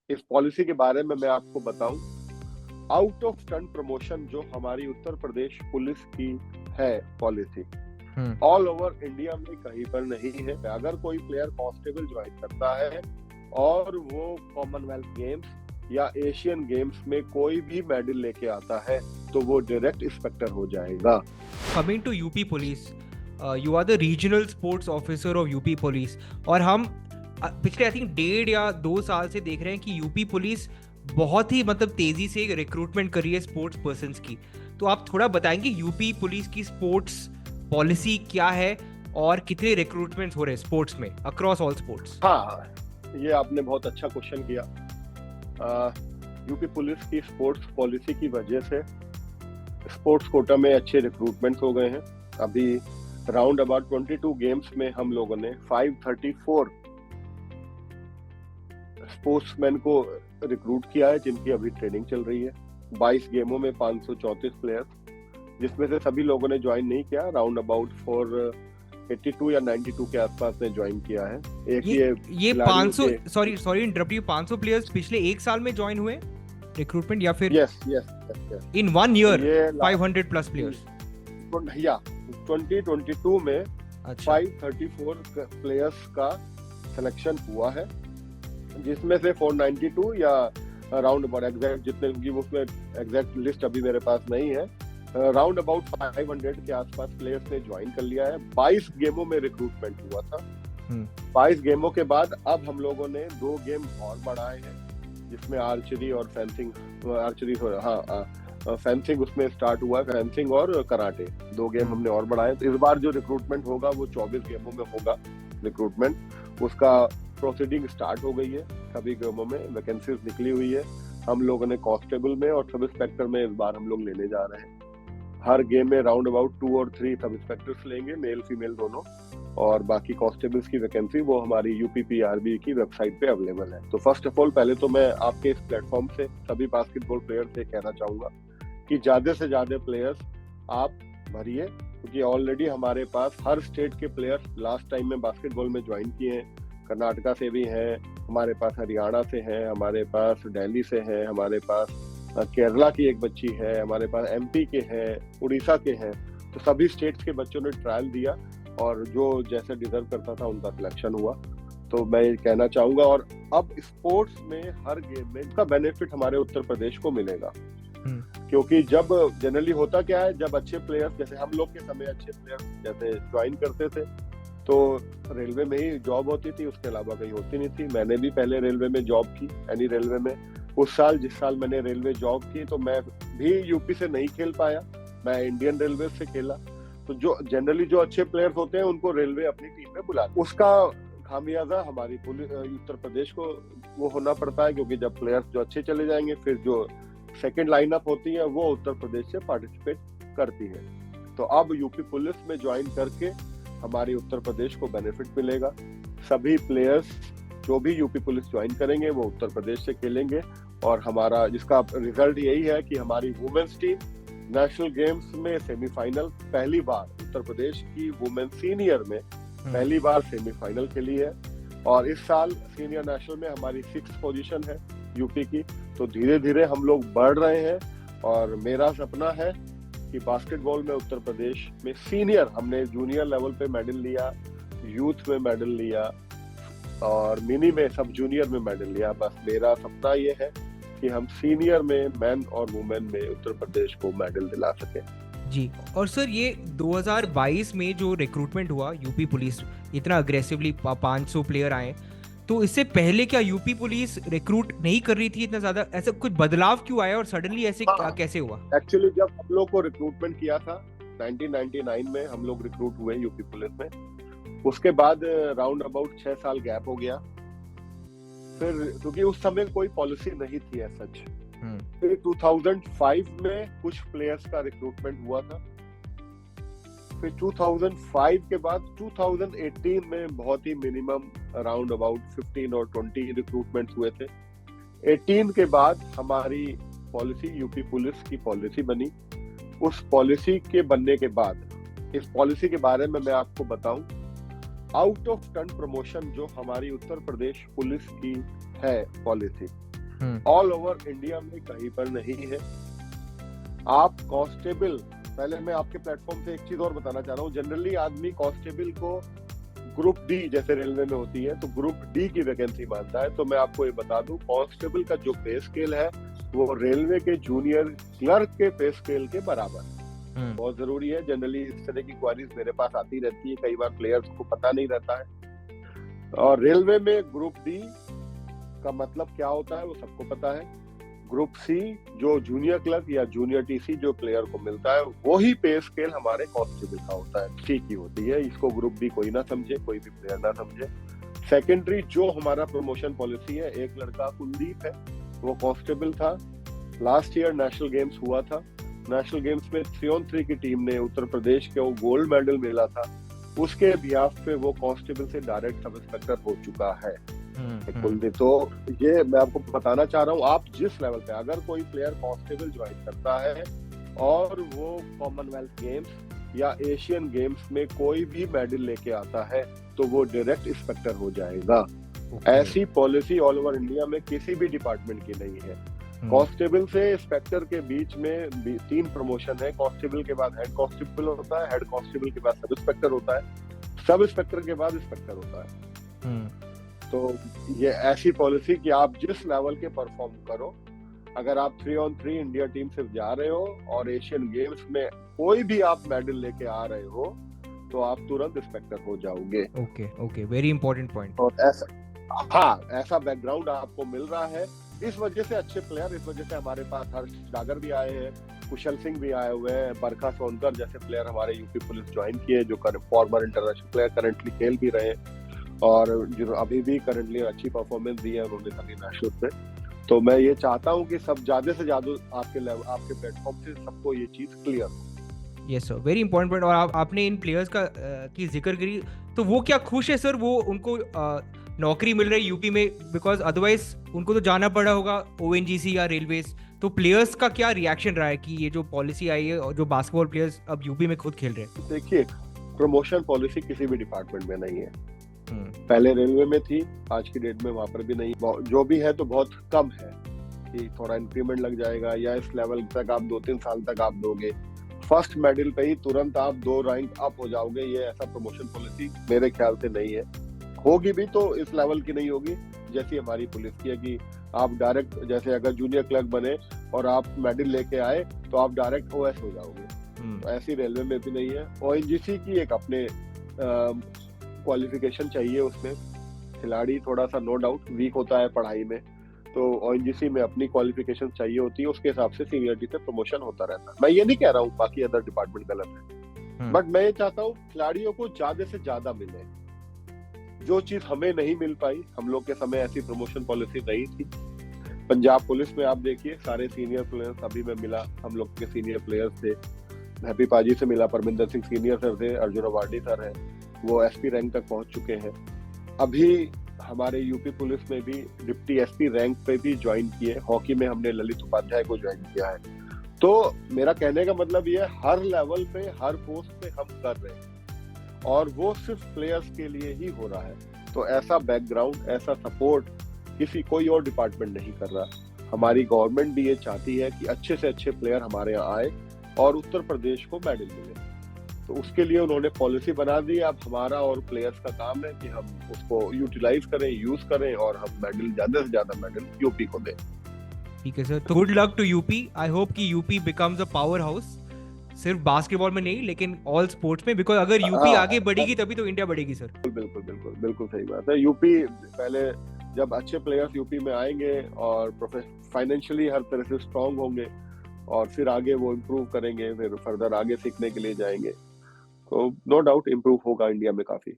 इस पॉलिसी के बारे में मैं आपको बताऊं, आउट ऑफ स्टंट प्रमोशन जो हमारी उत्तर प्रदेश पुलिस की है पॉलिसी, ऑल ओवर इंडिया में कहीं पर नहीं है। अगर कोई प्लेयर कांस्टेबल ज्वाइन करता है और वो कॉमनवेल्थ गेम्स या एशियन गेम्स में कोई भी मेडल लेके आता है तो वो डायरेक्ट इंस्पेक्टर हो जाएगा। Coming to UP police, you are the regional sports officer of UP police, और हम पिछले आई थिंक 1.5 या 2 साल से देख रहे हैं कि यूपी पुलिस बहुत ही तेजी से रिक्रूटमेंट कर रही है स्पोर्ट्स पर्सन्स की। तो आप थोड़ा बताएंगे यूपी पुलिस की स्पोर्ट्स पॉलिसी क्या है और कितने रिक्रूटमेंट हो रहे हैं स्पोर्ट्स में अक्रॉस ऑल स्पोर्ट्स? हाँ, ये आपने बहुत अच्छा क्वेश्चन किया। यूपी पुलिस की स्पोर्ट्स पॉलिसी की वजह से स्पोर्ट्स कोटा में अच्छे रिक्रूटमेंट हो गए हैं। अभी राउंड अबाउट 22 गेम्स में हम लोगों ने 534 स्पोर्ट्समैन को रिक्रूट किया है जिनकी अभी ट्रेनिंग चल रही है। 22 गेमों में 534 प्लेयर्स, जिसमें से सभी लोगों ने ज्वाइन नहीं किया। राउंड अबाउट 482 या 92 के आसपास ने ज्वाइन किया है। ये 500 सॉरी इंटरप्ट, ये 500 प्लेयर्स पिछले एक साल में ज्वाइन हुए रिक्रूटमेंट या फिर yes in 1 year 500 plus players? या 2022 में 534 प्लेयर्स का सिलेक्शन हुआ है, जिसमें से 492 या राउंड अबाउट एग्जैक्ट जितने की उसमें एग्जैक्ट लिस्ट अभी मेरे पास नहीं है, राउंड अबाउट 500 के आसपास प्लेयर्स ने ज्वाइन कर लिया है। 22 गेमों में रिक्रूटमेंट हुआ था। 22 गेमों के बाद अब हम लोगों ने 2 गेम और बढ़ाए हैं, जिसमें आर्चरी और फेंसिंग, फेंसिंग उसमें स्टार्ट हुआ है, फेंसिंग और कराटे 2 गेम हमने और बढ़ाए। इस बार जो रिक्रूटमेंट होगा वो 24 गेमों में होगा रिक्रूटमेंट। उसका प्रोसीडिंग स्टार्ट हो गई है, सभी गेमों में वैकेंसीज निकली हुई है। हम लोगों ने कांस्टेबल में और सब इंस्पेक्टर में इस बार हम लोग लेने जा रहे हैं। हर गेम में राउंड अबाउट 2 और 3 सब इंस्पेक्टर्स लेंगे, मेल फीमेल दोनों, और बाकी कांस्टेबल्स की वैकेंसी वो हमारी यूपीपीआरबी की वेबसाइट पे अवेलेबल है। तो फर्स्ट ऑफ ऑल पहले तो मैं आपके इस प्लेटफॉर्म से सभी बास्केटबॉल प्लेयर से कहना चाहूंगा कि ज्यादा से ज्यादा प्लेयर्स आप भरिए, क्योंकि ऑलरेडी हमारे पास हर स्टेट के प्लेयर्स लास्ट टाइम में बास्केटबॉल में ज्वाइन किए हैं। कर्नाटका से भी हैं, हमारे पास हरियाणा से हैं, हमारे पास दिल्ली से हैं, हमारे पास केरला की एक बच्ची है, हमारे पास एमपी के हैं, उड़ीसा के हैं। तो सभी स्टेट्स के बच्चों ने ट्रायल दिया और जो जैसे डिजर्व करता था उनका सिलेक्शन हुआ। तो मैं ये कहना चाहूंगा, और अब स्पोर्ट्स में हर गेम में इसका बेनिफिट हमारे उत्तर प्रदेश को मिलेगा, क्योंकि जब जनरली होता क्या है, जब अच्छे प्लेयर्स, जैसे हम लोग के समय अच्छे प्लेयर्स जैसे ज्वाइन करते थे तो रेलवे में ही जॉब होती थी, उसके अलावा कहीं होती नहीं थी। मैंने भी पहले रेलवे में जॉब की, यानी रेलवे में उस साल जिस साल मैंने रेलवे जॉब की तो मैं भी यूपी से नहीं खेल पाया, मैं इंडियन रेलवे से खेला। तो जो जनरली जो अच्छे प्लेयर्स होते हैं उनको रेलवे अपनी टीम में बुलाती है। उसका खामियाजा हमारी उत्तर प्रदेश को वो होना पड़ता है, क्योंकि जब प्लेयर्स जो अच्छे चले जाएंगे फिर जो सेकेंड लाइनअप होती है वो उत्तर प्रदेश से पार्टिसिपेट करती है। तो अब यूपी पुलिस में ज्वाइन करके हमारी उत्तर प्रदेश को बेनिफिट मिलेगा। सभी प्लेयर्स जो भी यूपी पुलिस ज्वाइन करेंगे वो उत्तर प्रदेश से खेलेंगे, और हमारा जिसका रिजल्ट यही है कि हमारी वुमेन्स टीम नेशनल गेम्स में सेमीफाइनल पहली बार, उत्तर प्रदेश की वुमेन सीनियर में पहली बार सेमीफाइनल खेली है। और इस साल सीनियर नेशनल में हमारी 6th पोजीशन है यूपी की। तो धीरे धीरे हम लोग बढ़ रहे हैं, और मेरा सपना है कि बास्केटबॉल में उत्तर प्रदेश में सीनियर, हमने जूनियर लेवल पे मेडल लिया, यूथ में मेडल लिया और मिनी में, सब जूनियर में मेडल लिया। बस मेरा सपना ये है कि हम सीनियर में मेन और वुमेन में उत्तर प्रदेश को मेडल दिला सके जी। और सर ये 2022 में जो रिक्रूटमेंट हुआ यूपी पुलिस, इतना अग्रेसिवली 500 प्लेयर आए, तो इससे पहले क्या यूपी पुलिस रिक्रूट नहीं कर रही थी इतना ज्यादा? ऐसा कुछ बदलाव क्यों आया और सडनली ऐसे कैसे हुआ? एक्चुअली जब हम लोग को रिक्रूटमेंट किया था 1999 में, हम लोग रिक्रूट हुए यूपी पुलिस में। उसके बाद राउंड अबाउट 6 साल गैप हो गया। फिर क्योंकि उस समय कोई पॉलिसी नहीं थी एज सच। फिर 2005 में कुछ प्लेयर्स का रिक्रूटमेंट हुआ था। फिर 2005 के बाद 2018 में बहुत ही मिनिमम अराउंड अबाउट 15 और 20 रिक्रूटमेंट हुए थे। 18 के बाद हमारी पॉलिसी, यूपी पुलिस की पॉलिसी बनी। उस पॉलिसी के बनने के बाद, इस पॉलिसी के बारे में मैं आपको बताऊं, आउट ऑफ स्टंट प्रमोशन जो हमारी उत्तर प्रदेश पुलिस की है पॉलिसी, ऑल ओवर इंडिया में कहीं पर नहीं है। आप कांस्टेबल, पहले मैं आपके प्लेटफॉर्म से एक चीज और बताना चाह रहा हूँ, जनरली आदमी कांस्टेबल को ग्रुप डी जैसे रेलवे में होती है तो ग्रुप डी की वैकेंसी मानता है। तो मैं आपको ये बता दूं, कांस्टेबल का जो पे स्केल है वो रेलवे के जूनियर क्लर्क के पे स्केल के बराबर बहुत जरूरी है। जनरली इस तरह की क्वारीज मेरे पास आती रहती है, कई बार प्लेयर्स को पता नहीं रहता है। और रेलवे में ग्रुप डी का मतलब क्या होता है वो सबको पता है। ग्रुप सी जो जूनियर क्लर्क या जूनियर टीसी जो प्लेयर को मिलता है वही पे स्केल हमारे कांस्टेबल का होता है, सी की होती है। इसको ग्रुप डी कोई ना समझे, कोई भी प्लेयर ना समझे। सेकेंडरी जो हमारा प्रमोशन पॉलिसी है, एक लड़का कुलदीप है, वो कांस्टेबल था, लास्ट ईयर नेशनल गेम्स हुआ था। नेशनल गेम्स में 3-on-3 की टीम ने उत्तर प्रदेश को गोल्ड मेडल मिला था, उसके बिहाफ पे वो कांस्टेबल से डायरेक्ट सब इंस्पेक्टर हो चुका है कुलदीप। तो ये मैं आपको बताना चाह रहा हूँ, आप जिस लेवल पे अगर कोई प्लेयर कांस्टेबल ज्वाइन करता है और वो कॉमनवेल्थ गेम्स या एशियन गेम्स में कोई भी मेडल लेके आता है तो वो डायरेक्ट इंस्पेक्टर हो जाएगा। ऐसी पॉलिसी ऑल ओवर इंडिया में किसी भी डिपार्टमेंट की नहीं है। कांस्टेबल से इंस्पेक्टर के बीच में 3 प्रमोशन है। कांस्टेबल के बाद हेड कांस्टेबल होता है, हेड कांस्टेबल के बाद सब इंस्पेक्टर होता है, सब इंस्पेक्टर के बाद इंस्पेक्टर होता है। तो ये ऐसी पॉलिसी कि आप जिस लेवल के परफॉर्म करो, अगर आप 3-on-3 इंडिया टीम से जा रहे हो और एशियन गेम्स में कोई भी आप मेडल लेके आ रहे हो तो आप तुरंत इंस्पेक्टर हो जाओगे। Okay, very important point. और ऐसा बैकग्राउंड आपको मिल रहा है, इस वजह से अच्छे प्लेयर, इस वजह से हमारे पास हर्ष डागर भी आए हैं, कुशल सिंह भी आए हुए हैं, बरखा सोनकर जैसे प्लेयर हमारे यूपी पुलिस ज्वाइन किए, जो फॉर्मर इंटरनेशनल प्लेयर करंटली खेल भी रहे हैं और जो अभी भी करंटली अच्छी परफॉर्मेंस दी है उन्होंने सभी नेशनल में। तो मैं ये चाहता हूँ कि सब ज्यादा से ज्यादा आपके प्लेटफॉर्म से सबको ये चीज क्लियर हो। Yes sir, very important point. और आपने इन प्लेयर्स का की जिक्र करी, तो वो क्या खुश है सर, वो उनको नौकरी मिल रही है यूपी में, बिकॉज अदरवाइज उनको तो जाना पड़ा होगा ओएनजीसी या रेलवेज। तो प्लेयर्स का क्या रिएक्शन रहा है कि ये जो पॉलिसी आई है और जो बास्केटबॉल प्लेयर्स अब यूपी में खुद खेल रहे हैं? देखिए, प्रमोशन पॉलिसी किसी भी डिपार्टमेंट में नहीं है। पहले रेलवे में थी, आज की डेट में वहां पर भी नहीं, जो भी है तो बहुत कम है कि थोड़ा इंक्रीमेंट लग जाएगा या इस लेवल तक आप 2-3 साल तक आप दोगे, फर्स्ट मेडल पे ही तुरंत आप 2 रैंक अप हो जाओगे। ये ऐसा प्रमोशन पॉलिसी मेरे ख्याल से नहीं है। होगी भी तो इस लेवल की नहीं होगी जैसी हमारी पुलिस की है कि आप डायरेक्ट, जैसे अगर जूनियर क्लर्क बने और आप मेडल लेके आए तो आप डायरेक्ट ओएस हो जाओगे। तो ऐसी रेलवे में भी नहीं है। ओएनजीसी की एक अपने क्वालिफिकेशन चाहिए, उसमें खिलाड़ी थोड़ा सा नो डाउट वीक होता है पढ़ाई में, तो ओएनजीसी में अपनी क्वालिफिकेशन चाहिए होती है, उसके हिसाब से सीनियरिटी से प्रमोशन होता रहता है। मैं ये नहीं कह रहा हूँ बाकी अदर डिपार्टमेंट गलत है, बट मैं ये चाहता हूँ खिलाड़ियों को ज्यादा से ज्यादा मिले। जो चीज हमें नहीं मिल पाई, हम लोग के समय ऐसी प्रमोशन पॉलिसी नहीं थी। पंजाब पुलिस में आप देखिए सारे सीनियर प्लेयर्स अभी में मिला, हम लोग के सीनियर प्लेयर्स थे, हैप्पी पाजी से मिला, परमिंदर सिंह सीनियर सर थे, अर्जुन अवार्डी सर है, वो एसपी रैंक तक पहुंच चुके हैं। अभी हमारे यूपी पुलिस में भी डिप्टी एसपी रैंक पे भी ज्वाइन किए। हॉकी में हमने ललित उपाध्याय को ज्वाइन किया है। तो मेरा कहने का मतलब ये, हर लेवल पे हर पोस्ट पे हम कर रहे हैं और वो सिर्फ प्लेयर्स के लिए ही हो रहा है। तो ऐसा बैकग्राउंड, ऐसा सपोर्ट कोई और डिपार्टमेंट नहीं कर रहा। हमारी गवर्नमेंट भी ये चाहती है कि अच्छे से अच्छे प्लेयर हमारे यहाँ आए और उत्तर प्रदेश को मेडल मिले। तो उसके लिए उन्होंने पॉलिसी बना दी। अब हमारा और प्लेयर्स का काम है कि हम उसको यूटिलाइज करें, यूज करें और हम मेडल, ज्यादा से ज्यादा मेडल यूपी को दें। ठीक है सर, तो good luck to UP. I hope कि UP becomes a power house, सिर्फ बास्केटबॉल में नहीं लेकिन ऑल स्पोर्ट्स में, बिकॉज अगर यूपी आगे बढ़ेगी तभी तो इंडिया बढ़ेगी सर। बिल्कुल बिल्कुल बिल्कुल सही बात है। यूपी पहले जब अच्छे प्लेयर्स यूपी में आएंगे और फाइनेंशियली हर तरह से स्ट्रांग होंगे और फिर आगे वो इम्प्रूव करेंगे, फिर फर्दर आगे सीखने के लिए जाएंगे, तो नो डाउट इम्प्रूव होगा इंडिया में काफी।